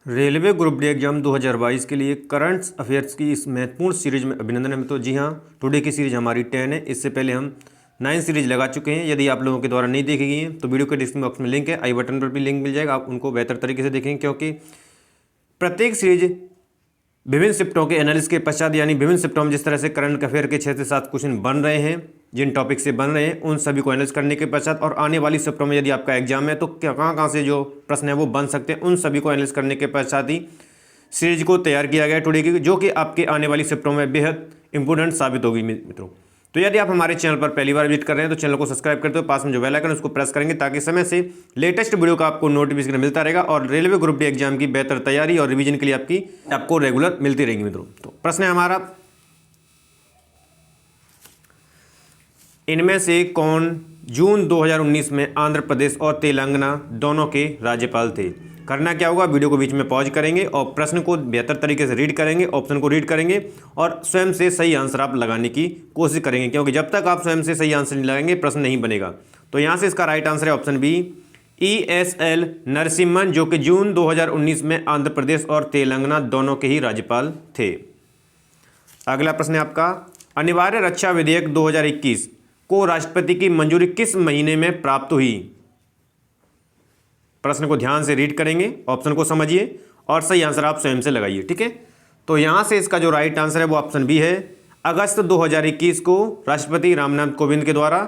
Railway group D exam 2022 के लिए current affairs की इस महत्वपूर्ण सीरीज में अभिनंदन है। तो जी हाँ, टुडे की सीरीज हमारी 10 है। इससे पहले हम 9 सीरीज लगा चुके हैं। यदि आप लोगों के द्वारा नहीं देखी गई हैं तो वीडियो के डिस्क्रिप्शन बॉक्स में लिंक है, आई बटन पर भी लिंक मिल जाएगा। आप उनको बेहतर तरीके से देखेंगे, क्योंकि प्रत्येक सीरीज विभिन्न शिफ्टों के एनालिसिस के पश्चात, यानी विभिन्न शिफ्टों में जिस तरह से करंट अफेयर के 6 से 7 क्वेश्चन बन रहे हैं, जिन टॉपिक से बन रहे हैं, उन सभी को एनालिसिस करने के पश्चात और आने वाली शिफ्टों में यदि आपका एग्जाम है तो कहाँ से जो प्रश्न है वो बन सकते हैं, उन सभी को एनालिसिस करने के पश्चात ही सीरीज को तैयार किया गया टुडे की, जो कि आपके आने वाली शिफ्टों में बेहद इंपॉर्टेंट साबित होगी मित्रों। तो यदि आप हमारे चैनल पर पहली बार विजिट कर रहे हैं तो चैनल को सब्सक्राइब करते हो, पास में जो बेल आइकन उसको प्रेस करेंगे ताकि समय से लेटेस्ट वीडियो का आपको नोटिफिकेशन मिलता रहेगा और रेलवे ग्रुप डी एग्जाम की बेहतर तैयारी और रिवीजन के लिए आपको रेगुलर मिलती रहेगी मित्रों। तो प्रश्न है हमारा, इनमें से कौन जून 2019 में आंध्र प्रदेश और तेलंगाना दोनों के राज्यपाल थे? करना क्या होगा, वीडियो को बीच में पॉज करेंगे और प्रश्न को बेहतर तरीके से रीड करेंगे, ऑप्शन को रीड करेंगे और स्वयं से सही आंसर आप लगाने की कोशिश करेंगे, क्योंकि जब तक आप स्वयं से सही आंसर नहीं लगाएंगे प्रश्न नहीं बनेगा। तो यहाँ से इसका राइट आंसर है ऑप्शन बी, ESL नरसिम्हन, जो कि जून 2019 में आंध्र प्रदेश और तेलंगाना दोनों के ही राज्यपाल थे। अगला प्रश्न है आपका, अनिवार्य रक्षा विधेयक 2021 को राष्ट्रपति की मंजूरी किस महीने में प्राप्त हुई? प्रश्न को ध्यान से रीड करेंगे, ऑप्शन को समझिए और सही आंसर आप स्वयं से लगाइए, ठीक है। तो यहाँ से इसका जो राइट आंसर है वो ऑप्शन बी है, अगस्त 2021 को राष्ट्रपति रामनाथ कोविंद के द्वारा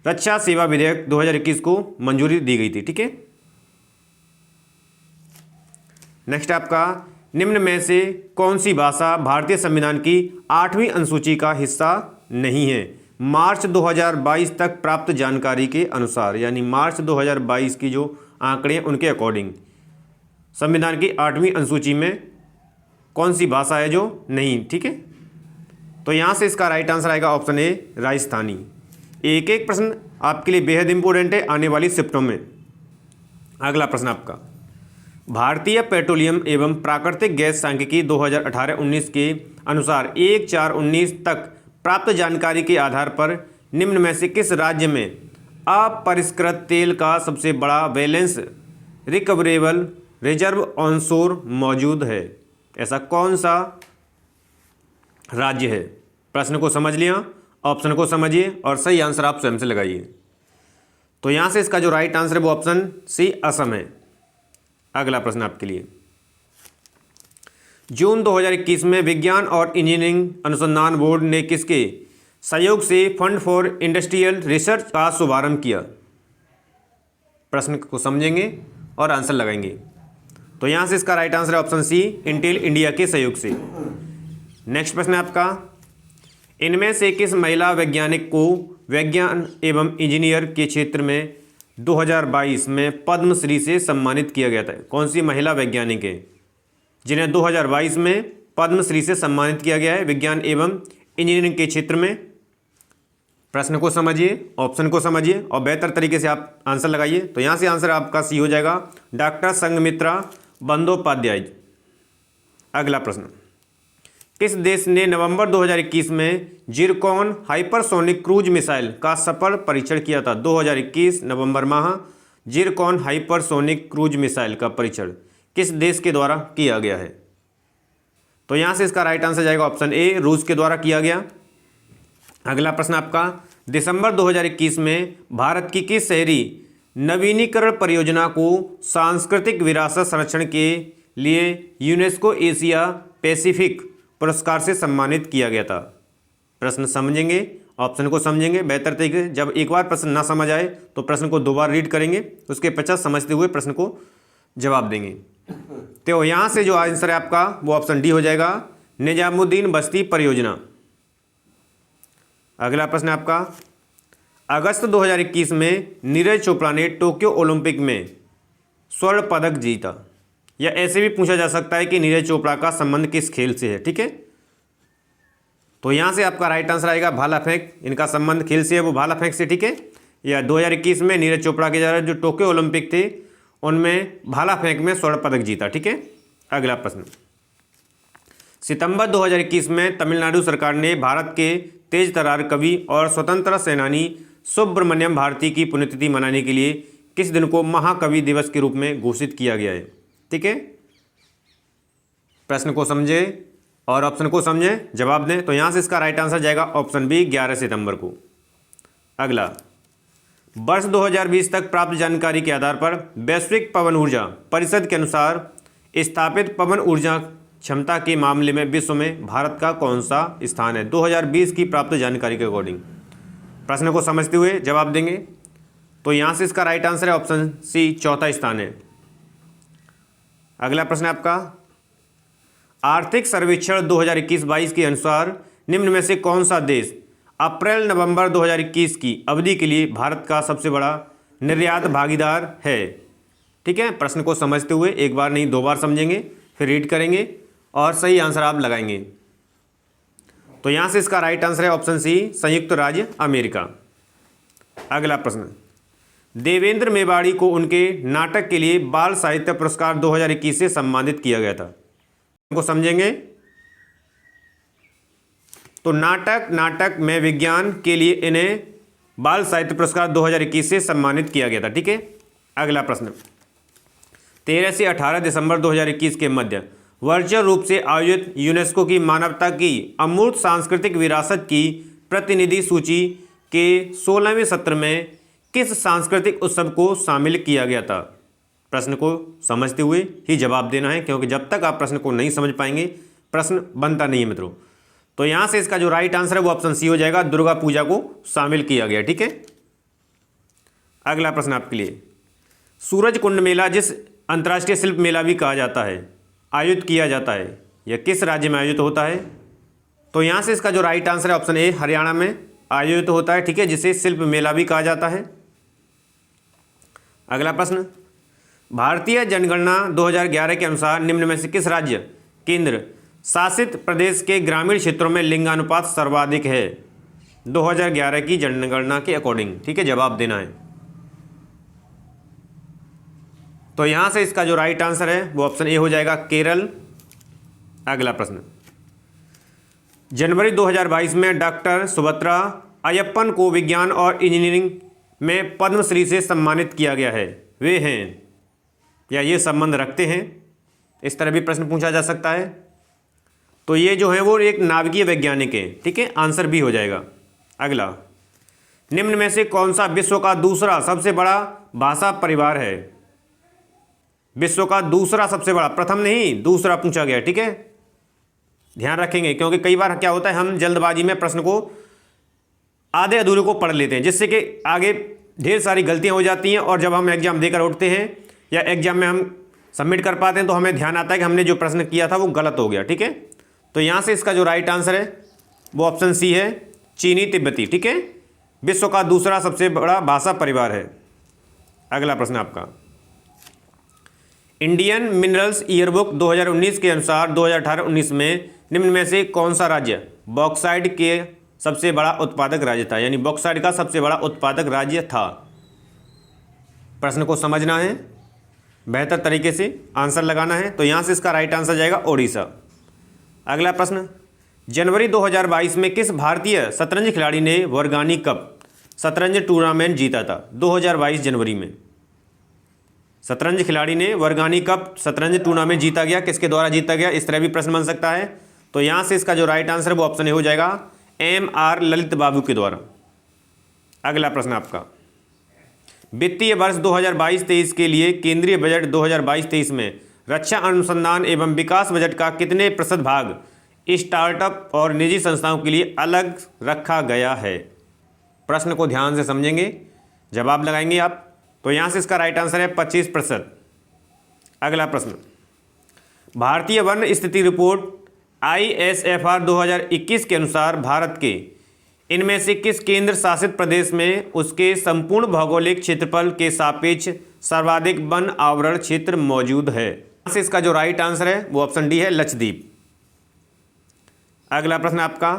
रक्षा सेवा विधेयक 2021 को मंजूरी दी गई थी, ठीक है। नेक्स्ट आपका, निम्न में से कौन सी भाषा भारतीय संविधान की 8वीं अनुसूची का हिस्सा नहीं है? मार्च 2022 तक प्राप्त जानकारी के अनुसार, यानी मार्च 2022 की जो आंकड़े हैं उनके अकॉर्डिंग संविधान की 8वीं अनुसूची में कौन सी भाषा है जो नहीं, ठीक है। तो यहाँ से इसका राइट आंसर आएगा ऑप्शन ए, राजस्थानी। एक एक प्रश्न आपके लिए बेहद इंपॉर्टेंट है आने वाली शिफ्टों में। अगला प्रश्न आपका, भारतीय पेट्रोलियम एवं प्राकृतिक गैस सांख्यिकी 2018-19 के अनुसार 1/4/19 तक प्राप्त जानकारी के आधार पर निम्न में से किस राज्य में अपरिष्कृत तेल का सबसे बड़ा बैलेंस रिकवरेबल रिजर्व ऑनशोर मौजूद है? ऐसा कौन सा राज्य है? प्रश्न को समझ लिया, ऑप्शन को समझिए और सही आंसर आप स्वयं से लगाइए। तो यहाँ से इसका जो राइट आंसर है वो ऑप्शन सी, असम है। अगला प्रश्न आपके लिए, जून 2021 में विज्ञान और इंजीनियरिंग अनुसंधान बोर्ड ने किसके सहयोग से फंड फॉर इंडस्ट्रियल रिसर्च का शुभारंभ किया? प्रश्न को समझेंगे और आंसर लगाएंगे। तो यहाँ से इसका राइट आंसर है ऑप्शन सी, इंटेल इंडिया के सहयोग से। नेक्स्ट प्रश्न है आपका, इनमें से किस महिला वैज्ञानिक को विज्ञान एवं इंजीनियर के क्षेत्र में 2022 में पद्मश्री से सम्मानित किया गया था? कौन सी महिला वैज्ञानिक है जिन्हें 2022 में पद्मश्री से सम्मानित किया गया है विज्ञान एवं इंजीनियरिंग के क्षेत्र में? प्रश्न को समझिए, ऑप्शन को समझिए और बेहतर तरीके से आप आंसर लगाइए। तो यहाँ से आंसर आपका सी हो जाएगा, डॉक्टर संघमित्रा बंदोपाध्याय। अगला प्रश्न, किस देश ने नवंबर 2021 में जिरकॉन हाइपरसोनिक क्रूज मिसाइल का सफल परीक्षण किया था? 2021 नवंबर माह जिरकॉन हाइपरसोनिक क्रूज मिसाइल का परीक्षण किस देश के द्वारा किया गया है? तो यहाँ से इसका राइट आंसर जाएगा ऑप्शन ए, रूस के द्वारा किया गया। अगला प्रश्न आपका, दिसंबर 2021 में भारत की किस शहरी नवीनीकरण परियोजना को सांस्कृतिक विरासत संरक्षण के लिए यूनेस्को एशिया पैसिफिक पुरस्कार से सम्मानित किया गया था? प्रश्न समझेंगे, ऑप्शन को समझेंगे बेहतर तरीके से। जब एक बार प्रश्न ना समझ आए तो प्रश्न को 2 बार रीड करेंगे, उसके पश्चात समझते हुए प्रश्न को जवाब देंगे। तो यहाँ से जो आंसर है आपका वो ऑप्शन डी हो जाएगा, निजामुद्दीन बस्ती परियोजना। अगला प्रश्न आपका, अगस्त 2021 में नीरज चोपड़ा ने टोक्यो ओलंपिक में स्वर्ण पदक जीता। या ऐसे भी पूछा जा सकता है कि नीरज चोपड़ा का संबंध किस खेल से है, ठीक है। तो यहाँ से आपका राइट आंसर आएगा भाला फेंक, इनका संबंध खेल से है वो भाला फेंक से, ठीक है। या 2021 में नीरज चोपड़ा के द्वारा जो टोक्यो ओलंपिक थे उनमें भाला फेंक में स्वर्ण पदक जीता, ठीक है। अगला प्रश्न, सितंबर 2021 में तमिलनाडु सरकार ने भारत के तेज तर्रार कवि और स्वतंत्रता सेनानी सुब्रमण्यम भारती की पुण्यतिथि मनाने के लिए किस दिन को महाकवि दिवस के रूप में घोषित किया गया है? ठीक है, प्रश्न को समझे और ऑप्शन को समझें, जवाब दें। तो यहाँ से इसका राइट आंसर जाएगा ऑप्शन बी 11 सितंबर को। अगला, वर्ष 2020 तक प्राप्त जानकारी के आधार पर वैश्विक पवन ऊर्जा परिषद के अनुसार स्थापित पवन ऊर्जा क्षमता के मामले में विश्व में भारत का कौन सा स्थान है? 2020 की प्राप्त जानकारी के अकॉर्डिंग। प्रश्न को समझते हुए जवाब देंगे। तो यहाँ से इसका राइट आंसर है ऑप्शन सी, चौथा स्थान है। अगला प्रश्न है आपका, आर्थिक सर्वेक्षण 2021-22 के अनुसार निम्न में से कौन सा देश अप्रैल नवंबर 2021 की अवधि के लिए भारत का सबसे बड़ा निर्यात भागीदार है? ठीक है, प्रश्न को समझते हुए एक बार नहीं 2 बार समझेंगे, फिर रीड करेंगे और सही आंसर आप लगाएंगे। तो यहाँ से इसका राइट आंसर है ऑप्शन सी, संयुक्त राज्य अमेरिका। अगला प्रश्न, देवेंद्र मेवाड़ी को उनके नाटक के लिए बाल साहित्य पुरस्कार 2021 से सम्मानित किया गया था। को समझेंगे। तो नाटक में विज्ञान के लिए इन्हें बाल साहित्य पुरस्कार 2021 से सम्मानित किया गया था। ठीक है। अगला प्रश्न, 13 से 18 दिसंबर 2021 के मध्य वर्चुअल रूप से आयोजित यूनेस्को की मानवता की अमूर्त सांस्कृतिक विरासत की प्रतिनिधि सूची के 16वें सत्र में किस सांस्कृतिक उत्सव को शामिल किया गया था? प्रश्न को समझते हुए ही जवाब देना है, क्योंकि जब तक आप प्रश्न को नहीं समझ पाएंगे प्रश्न बनता नहीं है मित्रों। तो यहाँ से इसका जो राइट आंसर है वो ऑप्शन सी हो जाएगा, दुर्गा पूजा को शामिल किया गया। ठीक है। अगला प्रश्न आपके लिए, सूरज कुंड मेला जिस अंतर्राष्ट्रीय शिल्प मेला भी कहा जाता है आयोजित किया जाता है, यह किस राज्य में आयोजित होता है? तो यहाँ से इसका जो राइट आंसर है ऑप्शन ए, हरियाणा में आयोजित होता है। ठीक है, जिसे शिल्प मेला भी कहा जाता है। अगला प्रश्न, भारतीय जनगणना 2011 के अनुसार निम्न में से किस राज्य केंद्र शासित प्रदेश के ग्रामीण क्षेत्रों में लिंगानुपात सर्वाधिक है? 2011 की जनगणना के अकॉर्डिंग। ठीक है, जवाब देना है। तो यहां से इसका जो राइट आंसर है वो ऑप्शन ए हो जाएगा, केरल। अगला प्रश्न, जनवरी 2022 में डॉक्टर सुभद्रा अयप्पन को विज्ञान और इंजीनियरिंग में पद्मश्री से सम्मानित किया गया है। वे हैं या ये संबंध रखते हैं? इस तरह भी प्रश्न पूछा जा सकता है। तो ये जो है वो एक नाभिकीय वैज्ञानिक है। ठीक है, आंसर भी हो जाएगा। अगला, निम्न में से कौन सा विश्व का दूसरा सबसे बड़ा भाषा परिवार है? विश्व का दूसरा सबसे बड़ा, प्रथम नहीं दूसरा पूछा गया। ठीक है, ध्यान रखेंगे, क्योंकि कई बार क्या होता है हम जल्दबाजी में प्रश्न को आधे अधूरे को पढ़ लेते हैं, जिससे कि आगे ढेर सारी गलतियां हो जाती हैं और जब हम एग्जाम देकर उठते हैं या एग्जाम में हम सबमिट कर पाते हैं तो हमें ध्यान आता है कि हमने जो प्रश्न किया था वो गलत हो गया। ठीक है, तो यहाँ से इसका जो राइट आंसर है वो ऑप्शन सी है, चीनी तिब्बती। ठीक है, विश्व का दूसरा सबसे बड़ा भाषा परिवार है। अगला प्रश्न आपका, इंडियन मिनरल्स ईयरबुक 2019 के अनुसार 2018-19 में निम्न में से कौन सा राज्य बॉक्साइट के सबसे बड़ा उत्पादक राज्य था? यानी बॉक्साइट का सबसे बड़ा उत्पादक राज्य था। प्रश्न को समझना है, बेहतर तरीके से आंसर लगाना है। तो यहाँ से इसका राइट आंसर जाएगा ओडिशा। अगला प्रश्न, जनवरी 2022 में किस भारतीय शतरंज खिलाड़ी ने वर्गानी कप शतरंज टूर्नामेंट जीता था? 2022 जनवरी में शतरंज खिलाड़ी ने वर्गानी कप शतरंज टूर्नामेंट जीता गया। किसके द्वारा जीता गया? इस तरह भी प्रश्न बन सकता है। तो यहाँ से इसका जो राइट आंसर है वो ऑप्शन ए हो जाएगा, MR ललित बाबू के द्वारा। अगला प्रश्न आपका, वित्तीय वर्ष 2022-23 के लिए केंद्रीय बजट 2022-23 में रक्षा अनुसंधान एवं विकास बजट का कितने प्रतिशत भाग स्टार्टअप और निजी संस्थाओं के लिए अलग रखा गया है? प्रश्न को ध्यान से समझेंगे, जवाब लगाएंगे आप। तो यहाँ से इसका राइट आंसर है 25%। अगला प्रश्न, भारतीय वन स्थिति रिपोर्ट ISFR 2021 के अनुसार भारत के इनमें से किस केंद्र शासित प्रदेश में उसके संपूर्ण भौगोलिक क्षेत्रफल के सापेक्ष सर्वाधिक वन आवरण क्षेत्र मौजूद है? यहाँ से इसका जो राइट आंसर है वो ऑप्शन डी है, लक्षद्वीप। अगला प्रश्न आपका,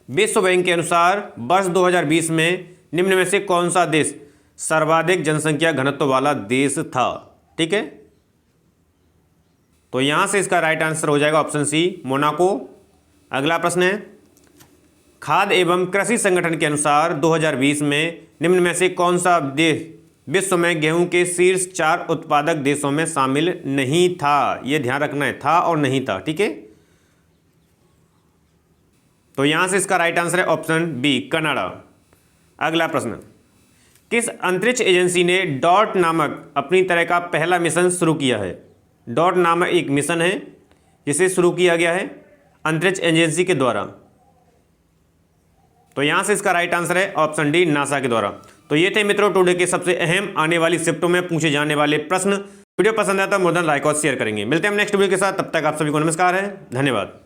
विश्व बैंक के अनुसार वर्ष 2020 में निम्न में से कौन सा देश सर्वाधिक जनसंख्या घनत्व वाला देश था? ठीक है, तो यहां से इसका राइट आंसर हो जाएगा ऑप्शन सी, मोनाको। अगला प्रश्न है, खाद्य एवं कृषि संगठन के अनुसार 2020 में निम्न में से कौन सा देश विश्व में गेहूं के शीर्ष 4 उत्पादक देशों में शामिल नहीं था। यह ध्यान रखना है, था और नहीं था, ठीक है। तो यहां से इसका राइट आंसर है ऑप्शन बी, कनाडा। अगला प्रश्न, किस अंतरिक्ष एजेंसी ने डॉट नामक अपनी तरह का पहला मिशन शुरू किया है? डॉट नामक एक मिशन है जिसे शुरू किया गया है अंतरिक्ष एजेंसी के द्वारा। तो यहां से इसका राइट आंसर है ऑप्शन डी, नासा के द्वारा। तो ये थे मित्रों टुडे के सबसे अहम आने वाली शिफ्टों में पूछे जाने वाले प्रश्न। वीडियो पसंद आया तो मोर देन लाइक और शेयर करेंगे। मिलते हैं हम नेक्स्ट वीडियो के साथ, तब तक आप सभी को नमस्कार है, धन्यवाद।